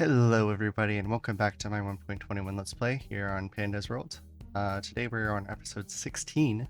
Hello everybody and welcome back to my 1.21 Let's Play here on Panda's World. Today we're on episode 16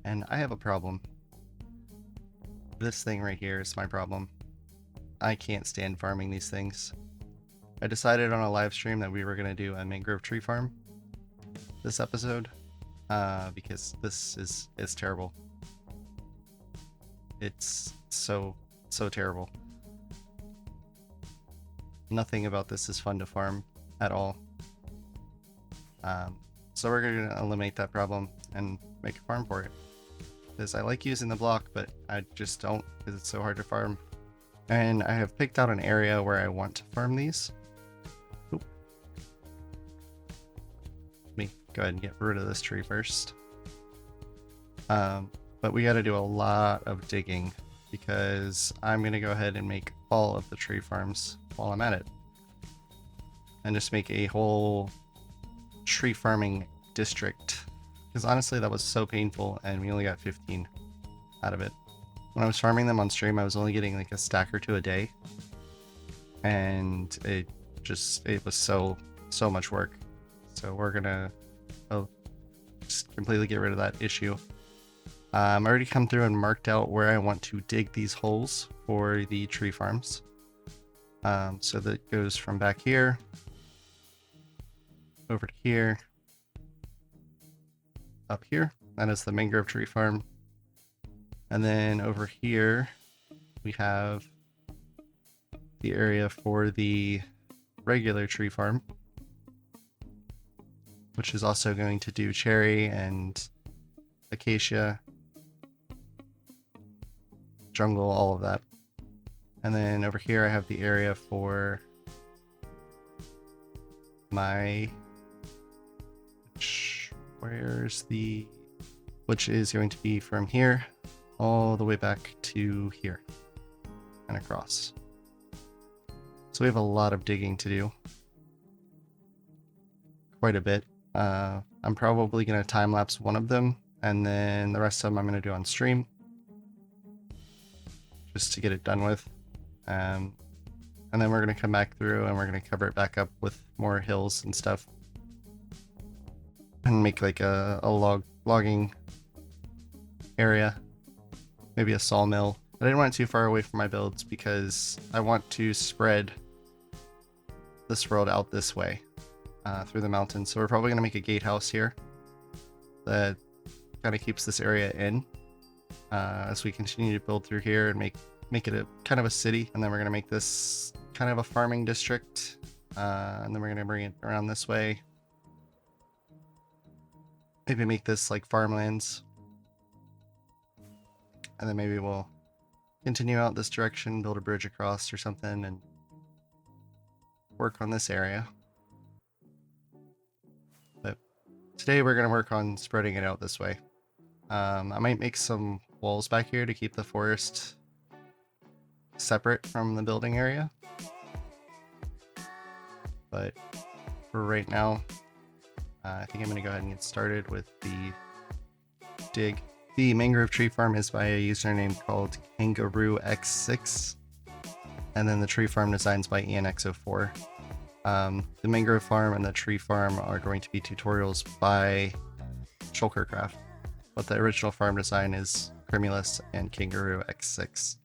and I have a problem. This thing right here is my problem. I can't stand farming these things. I decided on a live stream that we were going to do a mangrove tree farm this episode because this is terrible. It's so terrible. Nothing about this is fun to farm at all. So we're going to eliminate that problem and make a farm for it. Because I like using the block, but I just don't because it's so hard to farm. And I have picked out an area where I want to farm these. Oop. Let me go ahead and get rid of this tree first. But we got to do a lot of digging because I'm going to go ahead and make all of the tree farms while I'm at it. And just make a whole tree farming district. Because honestly, that was so painful and we only got 15 out of it. When I was farming them on stream, I was only getting like a stack or two a day. And it was so much work. So we're gonna just completely get rid of that issue. I already come through and marked out where I want to dig these holes for the tree farms. So that goes from back here over to here, up here. That is the mangrove tree farm. And then over here, we have the area for the regular tree farm, which is also going to do cherry and acacia, jungle, all of that. And then over here I have the area for my, which is going to be from here all the way back to here and across. So we have a lot of digging to do. Quite a bit. I'm probably going to time lapse one of them and then the rest of them I'm going to do on stream just to get it done with. And then we're going to come back through and we're going to cover it back up with more hills and stuff. And make like a logging area. Maybe a sawmill. I didn't want it too far away from my builds because I want to spread this world out this way through the mountains. So we're probably going to make a gatehouse here that kind of keeps this area in as we continue to build through here and make it a kind of a city. And then we're going to make this kind of a farming district. And then we're going to bring it around this way. Maybe make this like farmlands. And then maybe we'll continue out this direction, build a bridge across or something, and work on this area. But today we're going to work on spreading it out this way. I might make some walls back here to keep the forest separate from the building area. But for right now, I think I'm going to go ahead and get started with the dig. The mangrove tree farm is by a username called Kangaroo X6, and then the tree farm designs by ENX04. The mangrove farm and the tree farm are going to be tutorials by Shulkercraft, but the original farm design is Crimulus and Kangaroo X6.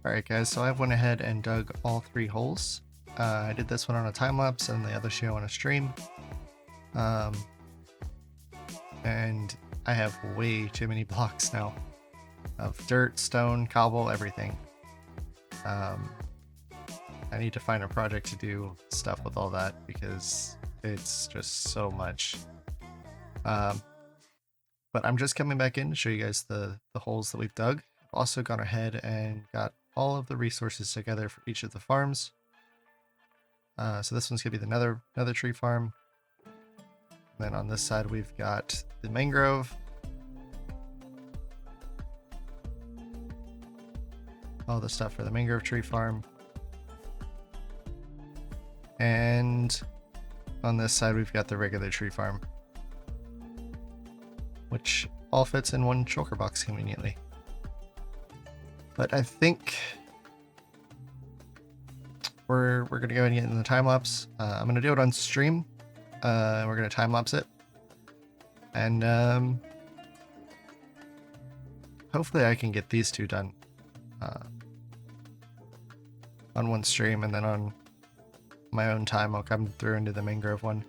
Alright guys, so I went ahead and dug all 3 holes. I did this one on a time lapse and the other 2 on a stream. And I have way too many blocks now of dirt, stone, cobble, everything. I need to find a project to do stuff with all that because it's just so much. But I'm just coming back in to show you guys the holes that we've dug. I've also gone ahead and got all of the resources together for each of the farms. So this one's going to be the Nether tree farm. And then on this side we've got the Mangrove. All the stuff for the Mangrove tree farm. And on this side we've got the regular tree farm, which all fits in one shulker box conveniently. But I think we're gonna go ahead and get in the time lapse. I'm gonna do it on stream. We're gonna time lapse it, and hopefully I can get these 2 done on one stream, and then on my own time I'll come through and do the Mangrove one.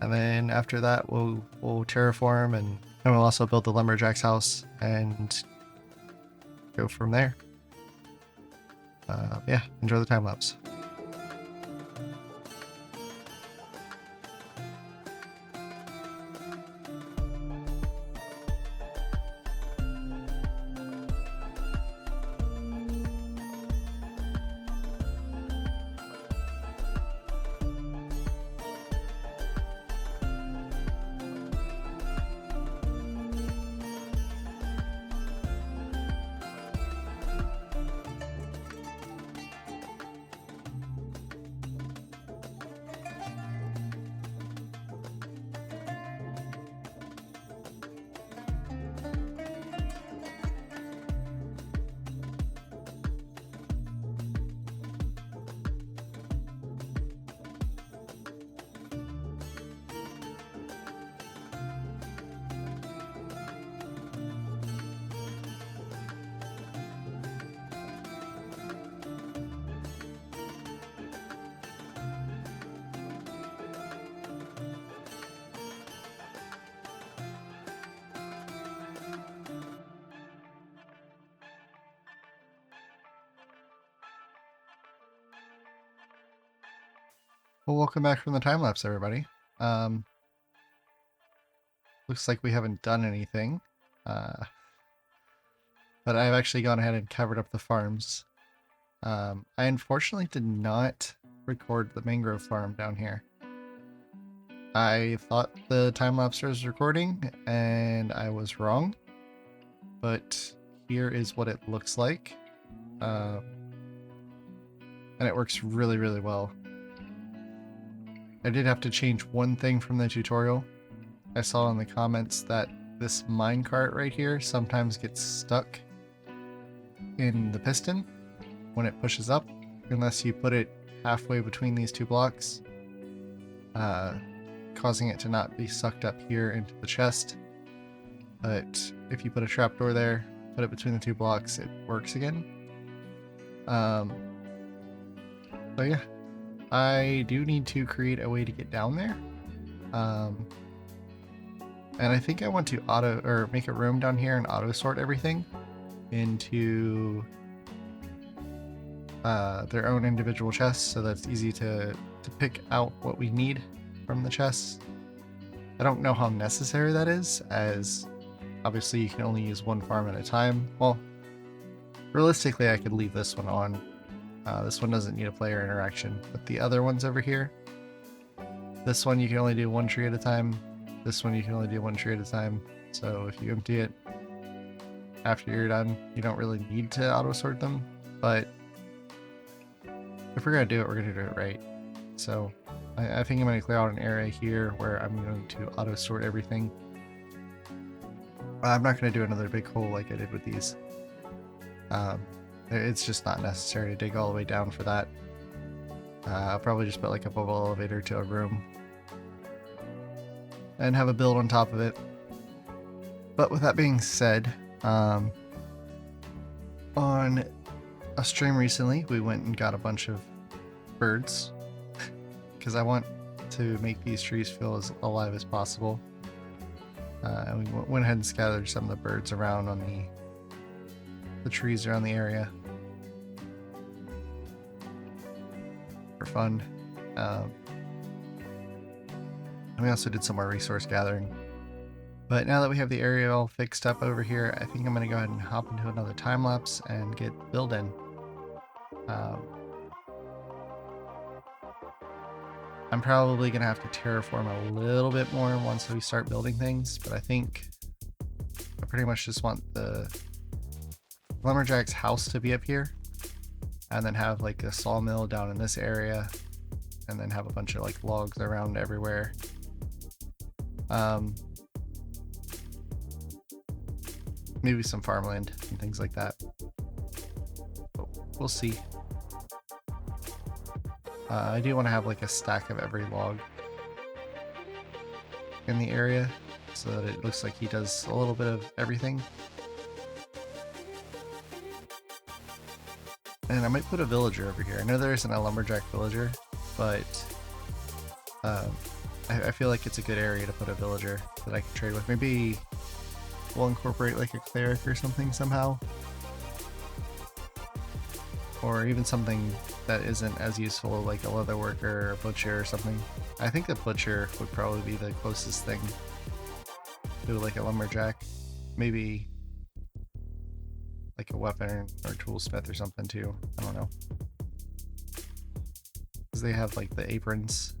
And then after that we'll terraform, and we'll also build the lumberjack's house and go from there. Yeah, enjoy the time lapse. Well, welcome back from the time lapse, everybody. Looks like we haven't done anything, but I've actually gone ahead and covered up the farms. I unfortunately did not record the Mangrove farm down here. I thought the time lapse was recording, and I was wrong. But here is what it looks like, and it works really, really well. I did have to change one thing from the tutorial. I saw in the comments that this minecart right here sometimes gets stuck in the piston when it pushes up, unless you put it halfway between these 2 blocks, causing it to not be sucked up here into the chest. But if you put a trapdoor there, put it between the 2 blocks, it works again. So yeah. I do need to create a way to get down there. And I think I want to make a room down here and auto sort everything into their own individual chests, so that's easy to pick out what we need from the chests. I don't know how necessary that is, as obviously you can only use one farm at a time. Well, realistically I could leave this one on. This one doesn't need a player interaction, but the other ones over here, this one you can only do 1 tree at a time, this one you can only do 1 tree at a time, so if you empty it after you're done, you don't really need to auto sort them, but if we're going to do it, we're going to do it right. So I think I'm going to clear out an area here where I'm going to auto sort everything. I'm not going to do another big hole like I did with these. It's just not necessary to dig all the way down for that. I'll probably just put like a bubble elevator to a room and have a build on top of it. But with that being said, On a stream recently, we went and got a bunch of birds because I want to make these trees feel as alive as possible. And we went ahead and scattered some of the birds around on the trees around the area for fun. And we also did some more resource gathering. But now that we have the area all fixed up over here, I think I'm going to go ahead and hop into another time lapse and get building. I'm probably going to have to terraform a little bit more once we start building things, but I think I pretty much just want the lumberjack's house to be up here, and then have like a sawmill down in this area, and then have a bunch of like logs around everywhere. Maybe some farmland and things like that. But we'll see. I do want to have like a stack of every log in the area so that it looks like he does a little bit of everything. And I might put a villager over here. I know there isn't a lumberjack villager, but I feel like it's a good area to put a villager that I can trade with. Maybe we'll incorporate like a cleric or something somehow. Or even something that isn't as useful, like a leather worker or a butcher or something. I think a butcher would probably be the closest thing to like a lumberjack. Maybe like a weapon or toolsmith or something too. I don't know. Because they have like the aprons.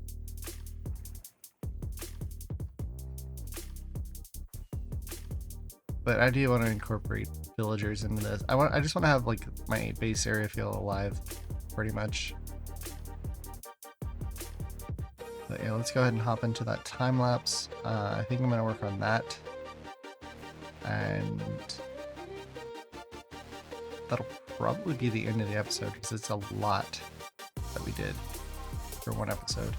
But I do want to incorporate villagers into this. I just want to have like my base area feel alive, pretty much. But yeah, let's go ahead and hop into that time lapse. I think I'm going to work on that, and that'll probably be the end of the episode because it's a lot that we did for one episode.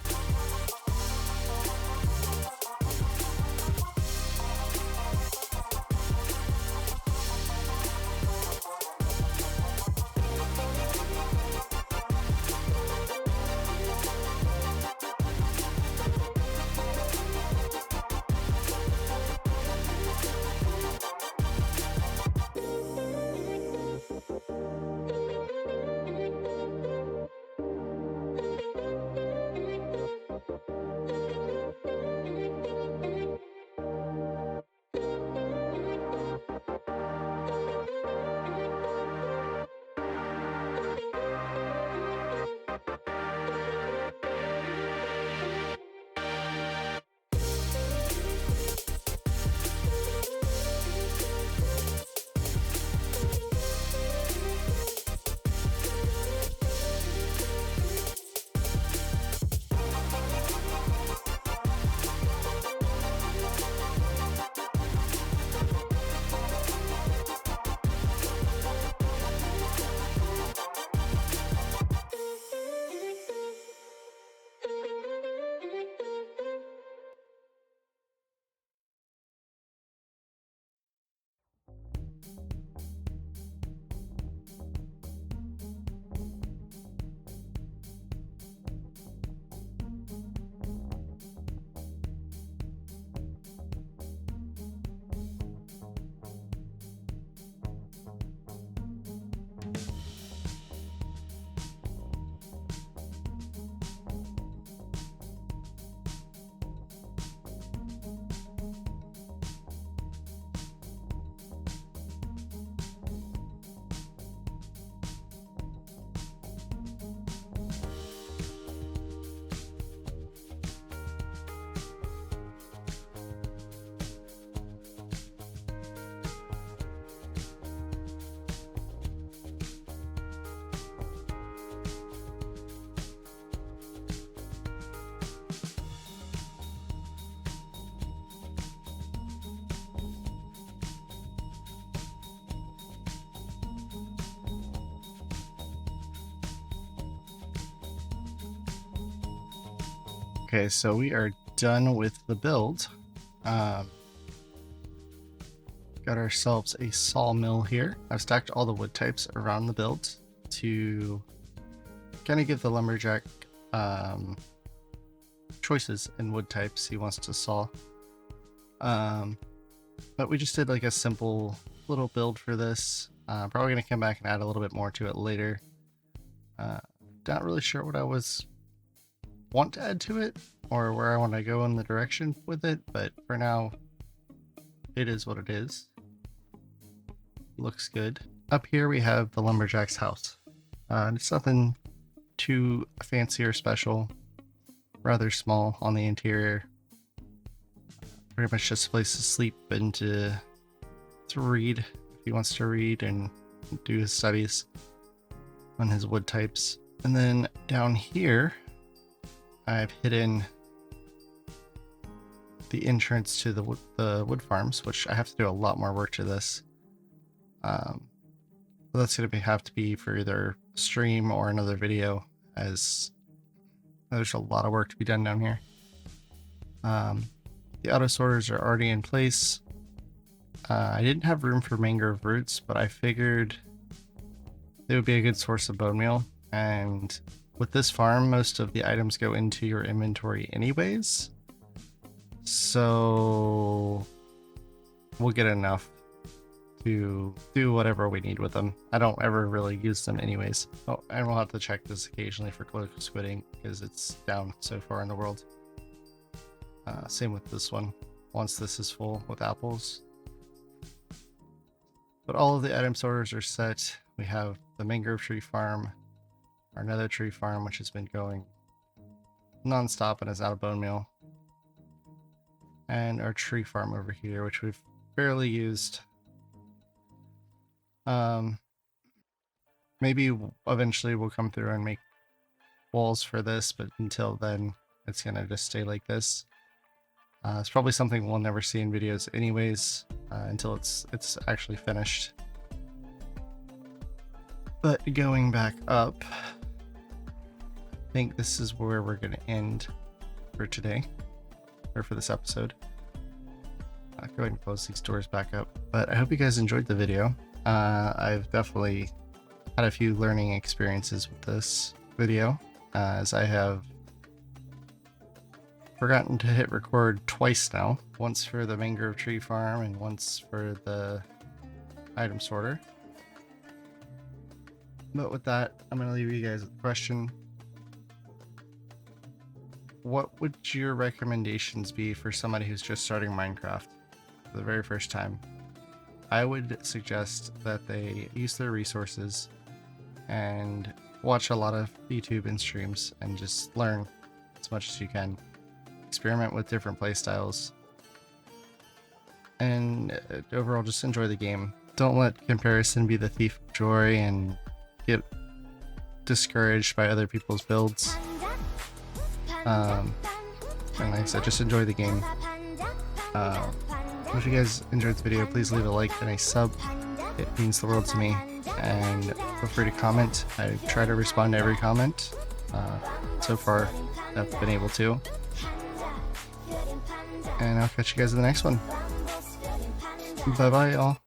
Okay, so we are done with the build. got ourselves a sawmill here. I've stacked all the wood types around the build to kind of give the lumberjack choices in wood types he wants to saw. But we just did like a simple little build for this. Probably going to come back and add a little bit more to it later. Not really sure what I want to add to it or where I want to go in the direction with it, but for now it is what it is. Looks good. Up here we have the lumberjack's house. It's nothing too fancy or special, rather small on the interior. Pretty much just a place to sleep and to read if he wants to read and do his studies on his wood types. And then down here I've hidden the entrance to the wood farms, which I have to do a lot more work to this. That's going to have to be for either stream or another video, as there's a lot of work to be done down here. The auto sorters are already in place. I didn't have room for mangrove roots, but I figured they would be a good source of bone meal, and with this farm most of the items go into your inventory anyways, so we'll get enough to do whatever we need with them. I don't ever really use them anyways. Oh, and we'll have to check this occasionally for cloak squidding because it's down so far in the world. Same with this one, once this is full with apples. But all of the item sorters are set. We have the mangrove tree farm, our nether tree farm, which has been going non-stop and is out of bone meal, and our tree farm over here, which we've barely used. Maybe eventually we'll come through and make walls for this, but until then it's gonna just stay like this. It's probably something we'll never see in videos anyways, until it's actually finished. But going back up, I think this is where we're gonna end for today, or for this episode. Go ahead and close these doors back up. But I hope you guys enjoyed the video. I've definitely had a few learning experiences with this video, as I have forgotten to hit record twice now. Once for the mangrove tree farm and once for the item sorter. But with that, I'm going to leave you guys with a question. What would your recommendations be for somebody who's just starting Minecraft for the very first time? I would suggest that they use their resources and watch a lot of YouTube and streams and just learn as much as you can. Experiment with different playstyles, and overall just enjoy the game. Don't let comparison be the thief of joy and get discouraged by other people's builds. And like I said, just enjoy the game. If you guys enjoyed the video, please leave a like and a sub. It means the world to me. And feel free to comment. I try to respond to every comment. So far, I've been able to. And I'll catch you guys in the next one. Bye bye, y'all.